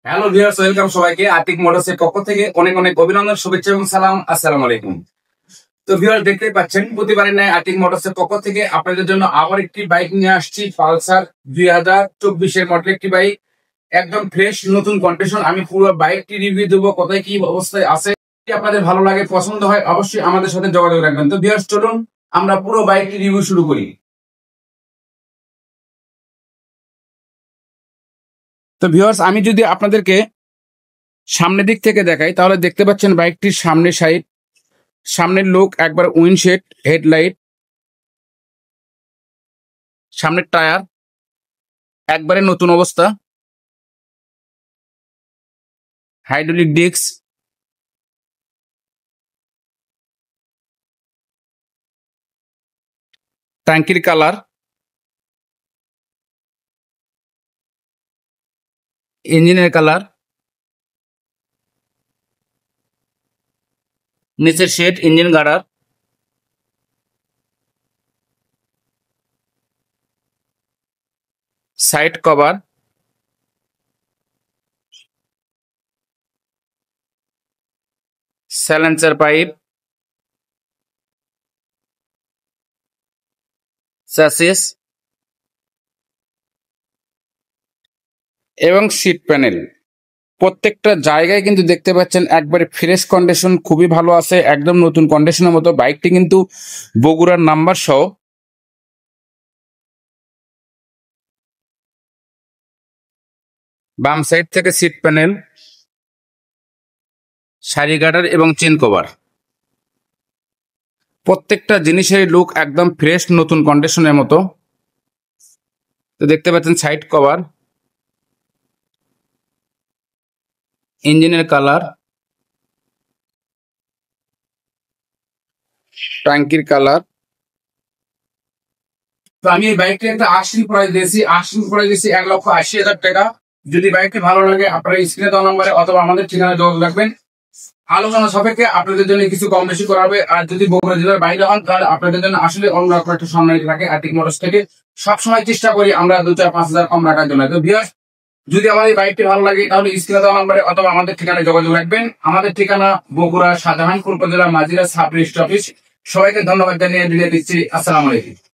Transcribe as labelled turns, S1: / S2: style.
S1: Hello viewers, welcome সবাইকে Atik motors এর পক্ষ থেকে অনেক অনেক অভিনন্দন, শুভেচ্ছা এবং সালাম। আসসালামু আলাইকুম। তো ভিউয়ার্স, দেখতেই পাচ্ছেন প্রতিবারের ন্যায় আতিক মোটরস এর পক্ষ থেকে আপনাদের জন্য আবার একটি বাইক নিয়ে আসছি। পালসার 2024 এর মডেল একটি বাইক, একদম ফ্রেশ নতুন কন্ডিশন। আমি পুরো বাইকটি রিভিউ দেবো, কোথায় কি অবস্থায় আছে। যদি আপনাদের ভালো লাগে, পছন্দ হয়, অবশ্যই আমাদের সাথে যোগাযোগ রাখবেন। তো ভিউয়ার্স, চলুন আমরা পুরো বাইকটি রিভিউ শুরু করি। তো ভিউয়ার্স, আমি যদি আপনাদেরকে সামনের দিক থেকে দেখাই তাহলে দেখতে পাচ্ছেন বাইকটির সামনের সাইড, সামনের লুক একবার, উইন্ডশেড, হেডলাইট, সামনের টায়ার একবারে নতুন অবস্থা, হাইড্রোলিক ডিস্ক, ট্যাঙ্কির কালার, ইঞ্জিনের কালার, নিচের shade, engine girder, side cover, silencer pipe, chassis এবং সিট প্যানেল। প্রত্যেকটা জায়গায় কিন্তু দেখতে পাচ্ছেন একবারে ফ্রেশ কন্ডিশন, খুবই ভালো আছে, একদম নতুন কন্ডিশনের মতো। বাইকটি কিন্তু বগুড়ার নাম্বার সহ। বাম সাইড থেকে সিট প্যানেল, সারি গার্ডার এবং চেন কভার, প্রত্যেকটা জিনিসের লুক একদম ফ্রেশ নতুন কন্ডিশনের মতো। তো দেখতে পাচ্ছেন সাইড কভার, ইঞ্জিনের কালার, ট্যাঙ্কির কালার। তো আমি এই বাইকটা একটা আশির প্রাইস দিয়েছি, 1,80,000 টাকা। যদি বাইকটি ভালো লাগে আপনারা স্ক্রিনে দেওয়া নাম্বারে অথবা আমাদের ঠিকানায় যোগাযোগ রাখবেন। আলোচনা সাপেক্ষে আপনাদের জন্য কিছু কম বেশি করা হবে। আর যদি বগুড়া জেলার বাইরে হন তাহলে আপনাদের জন্য আসলে অন্য রকম একটা সম্মানিত থাকে। আতিক মোটরস থেকে সবসময় চেষ্টা করি আমরা 2-4-5 হাজার কম রাখার জন্য। তো ভিউয়ার্স, যদি আমার এই বাইকটি ভালো লাগে তাহলে স্ক্রিনে দেওয়া নাম্বারে অথবা আমাদের ঠিকানায় যোগাযোগ রাখবেন। আমাদের ঠিকানা বগুড়া শাহজাহানপুর উপজেলা মাজিরা সাব রেজিস্ট্রি অফিস। সবাইকে ধন্যবাদ জানিয়ে বিদায় দিচ্ছি। আসসালামু আলাইকুম।